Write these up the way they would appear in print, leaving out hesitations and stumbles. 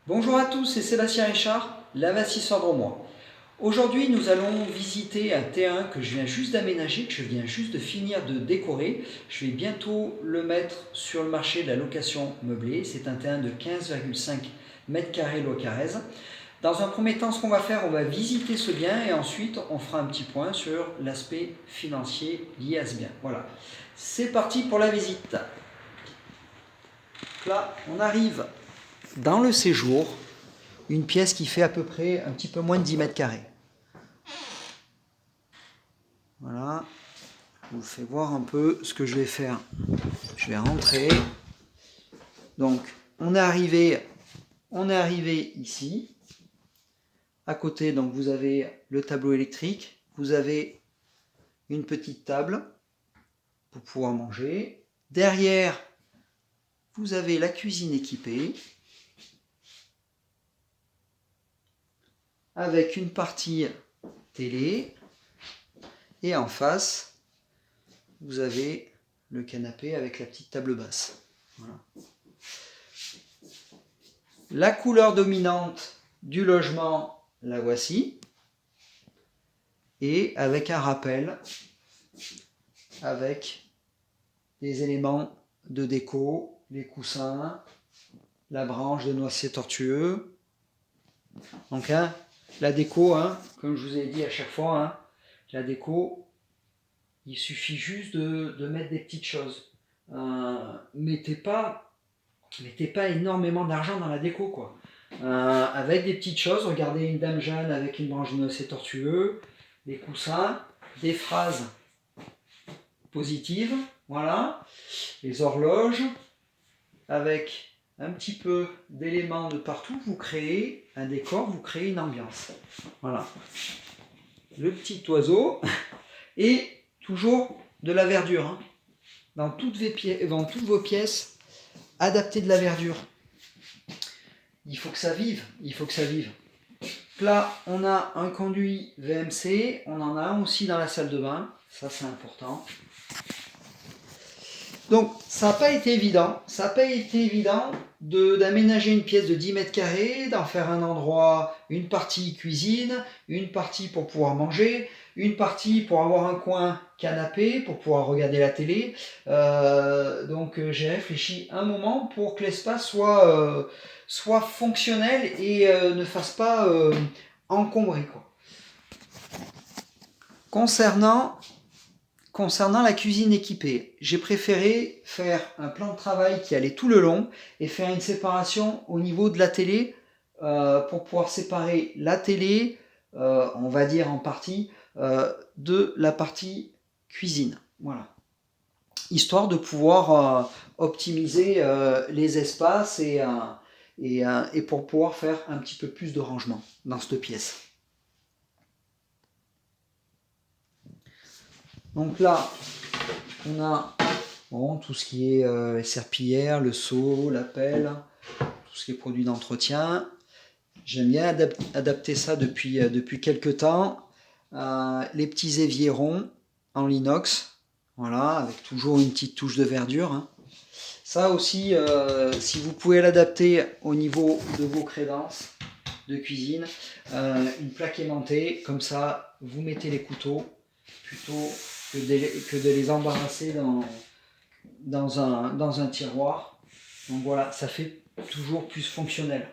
Bonjour à tous, c'est Sébastien Richard, l'investisseur dromois. Aujourd'hui, nous allons visiter un T1 que je viens juste d'aménager, que je viens juste de finir de décorer. Je vais bientôt le mettre sur le marché de la location meublée. C'est un T1 de 15,5 m² Locarez. Dans un premier temps, ce qu'on va faire, on va visiter ce bien et ensuite on fera un petit point sur l'aspect financier lié à ce bien. Voilà, c'est parti pour la visite. Là, on arrive dans le séjour, une pièce qui fait à peu près un petit peu moins de 10 m². Voilà, je vous fais voir un peu ce que je vais faire. Je vais rentrer. Donc, on est arrivé ici. À côté, donc vous avez le tableau électrique. Vous avez une petite table pour pouvoir manger. Derrière, vous avez la cuisine équipée avec une partie télé. Et en face, vous avez le canapé avec la petite table basse. Voilà. La couleur dominante du logement, la voici. Et avec un rappel, avec des éléments de déco, les coussins, la branche de noisetier tortueux. Donc la déco, comme je vous ai dit à chaque fois, la déco, il suffit juste de mettre des petites choses. Mettez pas énormément d'argent dans la déco, quoi. Avec des petites choses, regardez une dame jeune avec une branche de noisetier tortueux, des coussins, des phrases positives, voilà, les horloges, avec un petit peu d'éléments de partout, vous créez un décor, vous créez une ambiance. Voilà. Le petit oiseau, et toujours de la verdure. Dans toutes vos pièces, adaptez de la verdure. Il faut que ça vive, Là, on a un conduit VMC, on en a un aussi dans la salle de bain, ça c'est important. Donc, ça n'a pas été évident, d'aménager une pièce de 10 m², d'en faire un endroit, une partie cuisine, une partie pour pouvoir manger, une partie pour avoir un coin canapé, pour pouvoir regarder la télé. Donc, j'ai réfléchi un moment pour que l'espace soit fonctionnel et ne fasse pas encombré, quoi. Concernant la cuisine équipée, j'ai préféré faire un plan de travail qui allait tout le long et faire une séparation au niveau de la télé pour pouvoir séparer la télé, on va dire en partie, de la partie cuisine. Voilà. Histoire de pouvoir optimiser les espaces et pour pouvoir faire un petit peu plus de rangement dans cette pièce. Donc là, on a tout ce qui est serpillière, le seau, la pelle, tout ce qui est produit d'entretien. J'aime bien adapter ça depuis quelques temps. Les petits éviers ronds en inox, voilà, avec toujours une petite touche de verdure. Ça aussi, si vous pouvez l'adapter au niveau de vos crédences de cuisine, une plaque aimantée, comme ça, vous mettez les couteaux plutôt que de les embarrasser dans un tiroir. Donc voilà, ça fait toujours plus fonctionnel.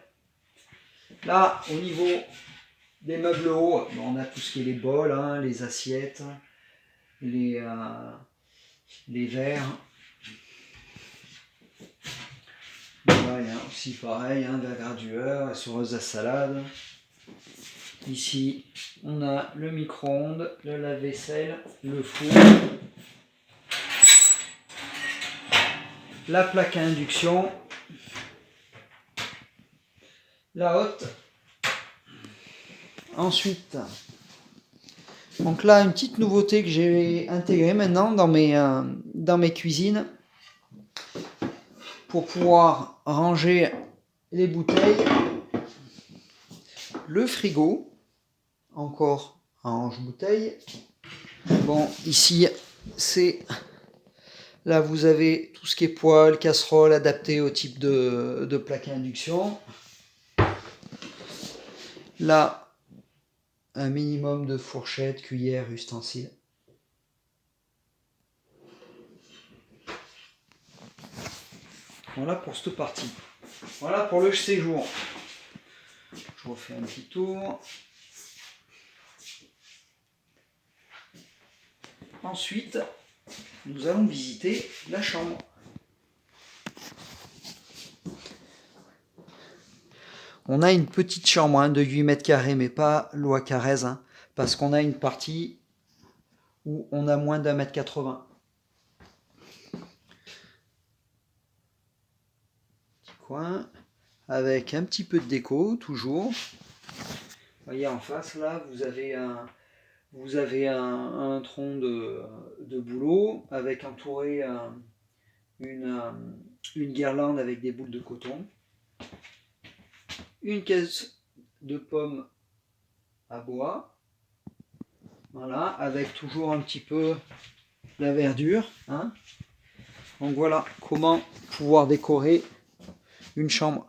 Là, au niveau des meubles hauts, on a tout ce qui est les bols, les assiettes, les verres. Là, il y a aussi pareil, la gradueur, la soureuse à salade. Ici, on a le micro-ondes, le lave-vaisselle, le four, la plaque à induction, la hotte. Ensuite, donc là, une petite nouveauté que j'ai intégrée maintenant dans mes cuisines pour pouvoir ranger les bouteilles, le frigo, encore un range-bouteille. Bon, ici, là, vous avez tout ce qui est poêle, casserole, adapté au type de plaque à induction. Là, un minimum de fourchettes, cuillères, ustensiles. Voilà pour cette partie. Voilà pour le séjour. Je refais un petit tour. Ensuite, nous allons visiter la chambre. On a une petite chambre de 8 mètres carrés, mais pas loi Carrez, parce qu'on a une partie où on a moins d'1 mètre 80. Petit coin, avec un petit peu de déco, toujours. Vous voyez en face, là, vous avez un tronc de bouleau, avec entouré une guirlande avec des boules de coton. Une caisse de pommes à bois, voilà, avec toujours un petit peu la verdure. Donc voilà comment pouvoir décorer une chambre.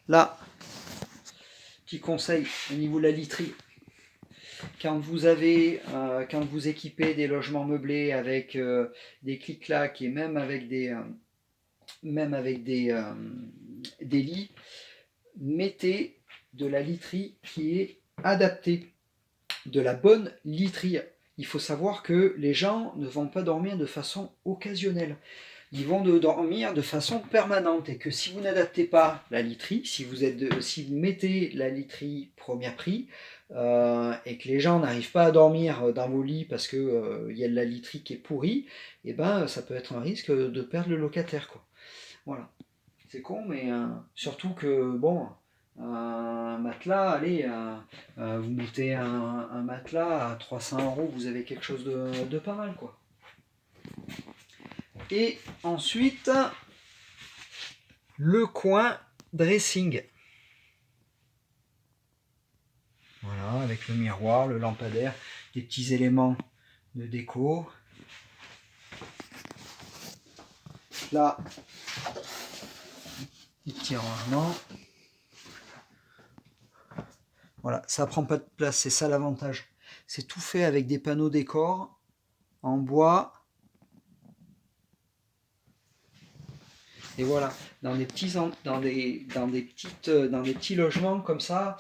Là, petit conseil au niveau de la literie. Quand vous équipez des logements meublés avec des clics-clacs et même avec des lits, mettez de la literie qui est adaptée, de la bonne literie. Il faut savoir que les gens ne vont pas dormir de façon occasionnelle. Ils vont dormir de façon permanente et que si vous n'adaptez pas la literie, si vous mettez la literie premier prix et que les gens n'arrivent pas à dormir dans vos lits parce que y a de la literie qui est pourrie, et ben ça peut être un risque de perdre le locataire, quoi. Voilà. C'est con, mais surtout que, bon, un matelas, allez, vous mettez un matelas à 300 €, vous avez quelque chose de pas mal, quoi. Et ensuite, le coin dressing. Voilà, avec le miroir, le lampadaire, des petits éléments de déco. Là, des petits rangements. Voilà, ça prend pas de place, c'est ça l'avantage. C'est tout fait avec des panneaux décor en bois. Et voilà, dans des petits logements comme ça,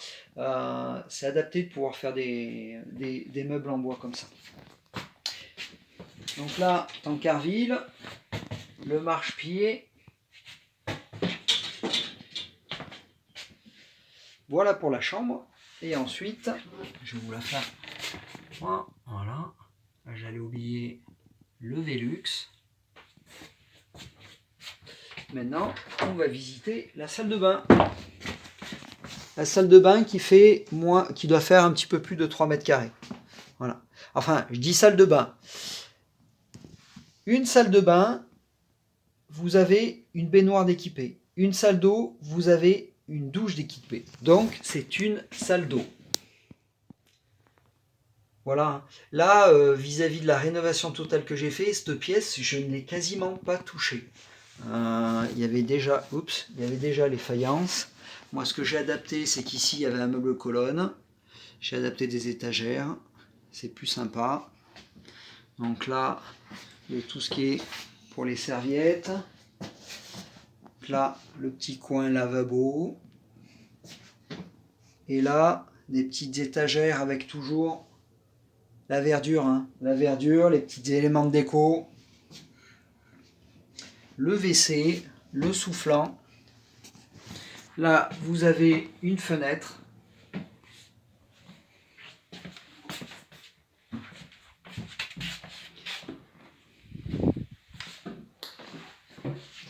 c'est adapté de pouvoir faire des meubles en bois comme ça. Donc là, Tancarville, le marchepied. Voilà pour la chambre. Et ensuite, je vais vous la faire. Voilà. J'allais oublier le Velux. Maintenant, on va visiter la salle de bain. La salle de bain qui doit faire un petit peu plus de 3 mètres carrés. Voilà. Enfin, je dis salle de bain. Une salle de bain, vous avez une baignoire d'équipée. Une salle d'eau, vous avez une douche d'équipée. Donc, c'est une salle d'eau. Voilà. Là, vis-à-vis de la rénovation totale que j'ai fait, cette pièce, je ne l'ai quasiment pas touchée. Il y avait déjà les faïences. Moi, ce que j'ai adapté, c'est qu'ici, il y avait un meuble colonne. J'ai adapté des étagères. C'est plus sympa. Donc là, il y a tout ce qui est pour les serviettes. Là, le petit coin lavabo. Et là, des petites étagères avec toujours la verdure. La verdure, les petits éléments de déco. Le WC, le soufflant. Là, vous avez une fenêtre.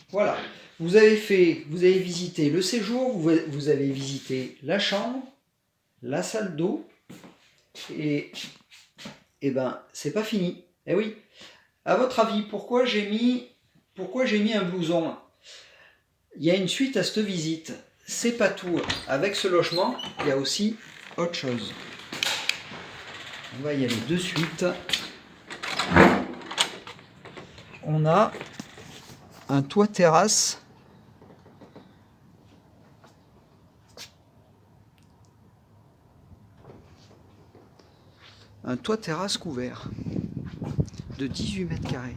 Voilà. Vous avez visité le séjour, vous avez visité la chambre, la salle d'eau, et ben, c'est pas fini. Eh oui. À votre avis, pourquoi j'ai mis un blouson? Il y a une suite à cette visite. C'est pas tout. Avec ce logement, il y a aussi autre chose. On va y aller de suite. On a un toit terrasse un toit terrasse couvert de 18 mètres carrés.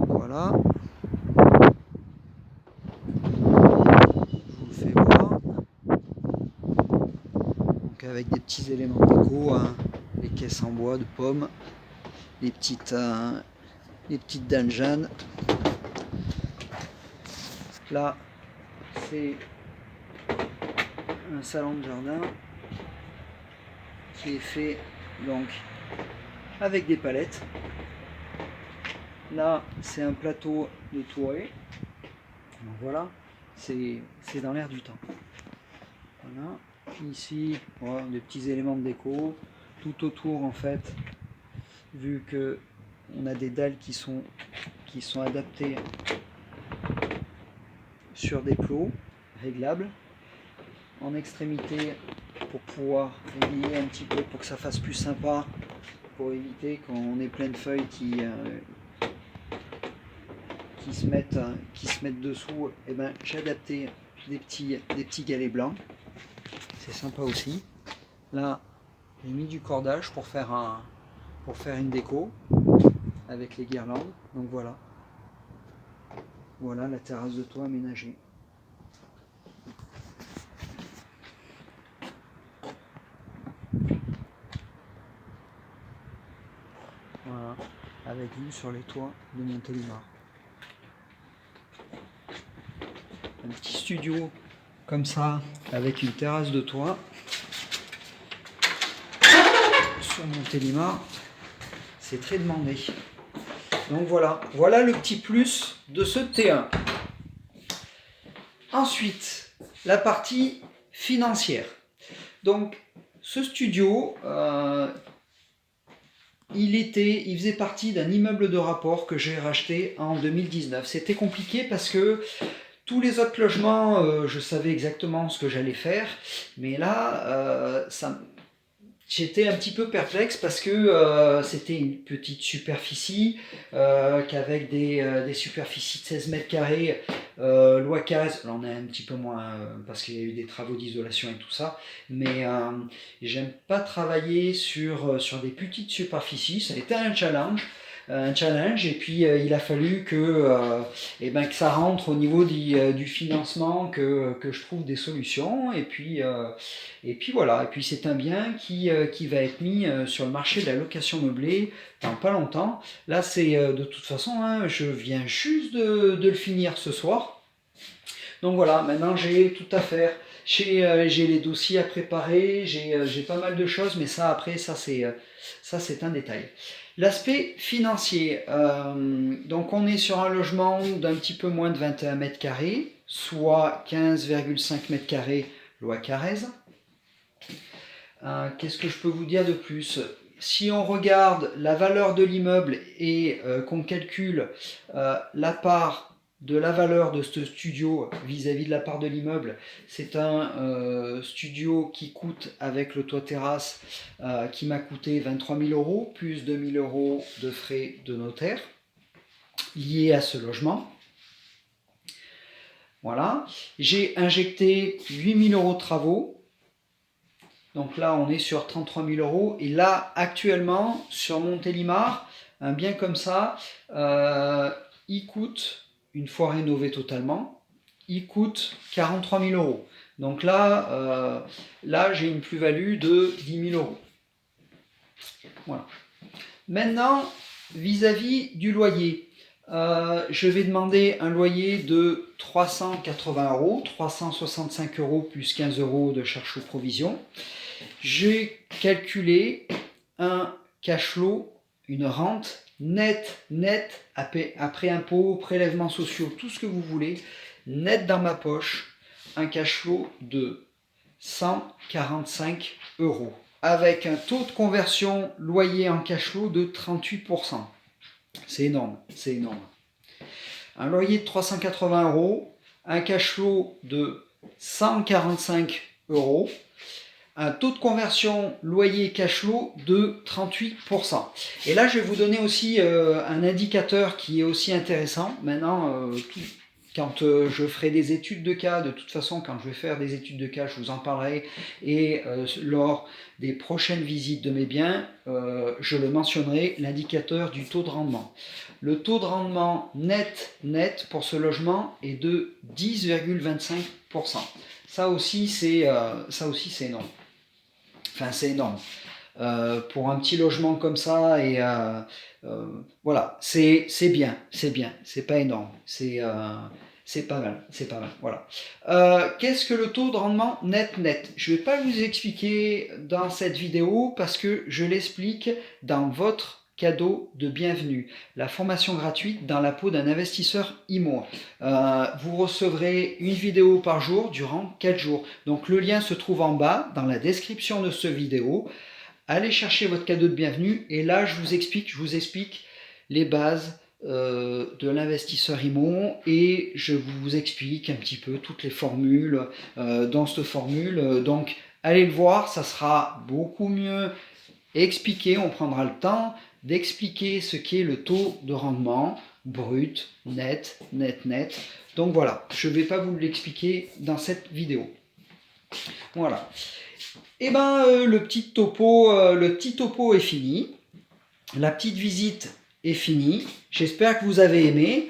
Voilà. Je vous le fais voir. Donc avec des petits éléments déco, hein, les caisses en bois de pommes, les petites dungeons. Là, c'est un salon de jardin qui est fait donc avec des palettes. Là, c'est un plateau de tourée. Donc voilà, c'est dans l'air du temps. Voilà. Ici, voilà, des petits éléments de déco. Tout autour, en fait, vu que on a des dalles qui sont adaptées sur des plots réglables. En extrémité, pour pouvoir régler un petit peu, pour que ça fasse plus sympa, pour éviter quand on est plein de feuilles qui se mettent dessous. Et ben, j'ai adapté des petits galets blancs. C'est sympa aussi. Là, j'ai mis du cordage pour faire une déco avec les guirlandes. Donc voilà. Voilà la terrasse de toit aménagée. Voilà, avec vue sur les toits de Montélimar. Un petit studio comme ça, avec une terrasse de toit sur Montélimar, c'est très demandé. Donc voilà le petit plus de ce T1. Ensuite, la partie financière. Donc, ce studio, il faisait partie d'un immeuble de rapport que j'ai racheté en 2019. C'était compliqué parce que tous les autres logements, je savais exactement ce que j'allais faire, mais là, j'étais un petit peu perplexe parce que c'était une petite superficie qu'avec des superficies de 16 mètres carrés, loi 15, là on est un petit peu moins parce qu'il y a eu des travaux d'isolation et tout ça, mais j'aime pas travailler sur des petites superficies, ça a été un challenge et puis il a fallu que ça rentre au niveau du financement, que je trouve des solutions, et puis voilà, et puis c'est un bien qui va être mis sur le marché de la location meublée dans pas longtemps. Là c'est de toute façon, hein, je viens juste de le finir ce soir. Donc voilà, maintenant j'ai tout à faire. J'ai les dossiers à préparer, j'ai pas mal de choses, mais ça après, ça c'est un détail. L'aspect financier, donc on est sur un logement d'un petit peu moins de 21 mètres carrés, soit 15,5 mètres carrés loi Carrez. Qu'est-ce que je peux vous dire de plus ? Si on regarde la valeur de l'immeuble et qu'on calcule la part de la valeur de ce studio vis-à-vis de la part de l'immeuble, c'est un studio qui coûte, avec le toit terrasse, qui m'a coûté 23 000 € plus 2 000 € de frais de notaire liés à ce logement. Voilà. J'ai injecté 8 000 € de travaux. Donc là, on est sur 33 000 €. Et là, actuellement, sur Montélimar, un bien comme ça, il coûte, une fois rénové totalement, il coûte 43 000 €. Donc là, j'ai une plus-value de 10 000 €. Voilà. Maintenant, vis-à-vis du loyer, je vais demander un loyer de 380 €, 365 € plus 15 € de charges sous provision. J'ai calculé un cash flow, une rente nette, après impôts, prélèvements sociaux, tout ce que vous voulez, net dans ma poche, un cash flow de 145 €, avec un taux de conversion loyer en cash flow de 38%. C'est énorme, c'est énorme. Un loyer de 380 €, un cash flow de 145 €, un taux de conversion loyer cash flow de 38%. Et là, je vais vous donner aussi un indicateur qui est aussi intéressant. Maintenant, quand je ferai des études de cas, de toute façon, quand je vais faire des études de cas, je vous en parlerai. Et lors des prochaines visites de mes biens, je le mentionnerai, l'indicateur du taux de rendement. Le taux de rendement net pour ce logement est de 10,25%. Ça aussi, c'est énorme. Enfin, c'est énorme. Pour un petit logement comme ça, et voilà, c'est bien, c'est pas énorme, c'est pas mal, voilà. Qu'est-ce que le taux de rendement net? Je vais pas vous expliquer dans cette vidéo parce que je l'explique dans votre cadeau de bienvenue, la formation gratuite dans la peau d'un investisseur IMO. Vous recevrez une vidéo par jour durant 4 jours. Donc le lien se trouve en bas dans la description de cette vidéo. Allez chercher votre cadeau de bienvenue et là je vous explique les bases de l'investisseur IMO et je vous explique un petit peu toutes les formules dans cette formule. Donc allez le voir, ça sera beaucoup mieux expliqué, on prendra le temps d'expliquer ce qu'est le taux de rendement brut, net. Donc voilà, je ne vais pas vous l'expliquer dans cette vidéo. Voilà. Et ben le petit topo est fini. La petite visite est finie. J'espère que vous avez aimé.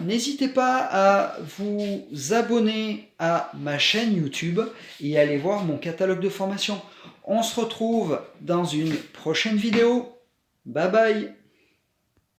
N'hésitez pas à vous abonner à ma chaîne YouTube et aller voir mon catalogue de formation. On se retrouve dans une prochaine vidéo. Bye bye.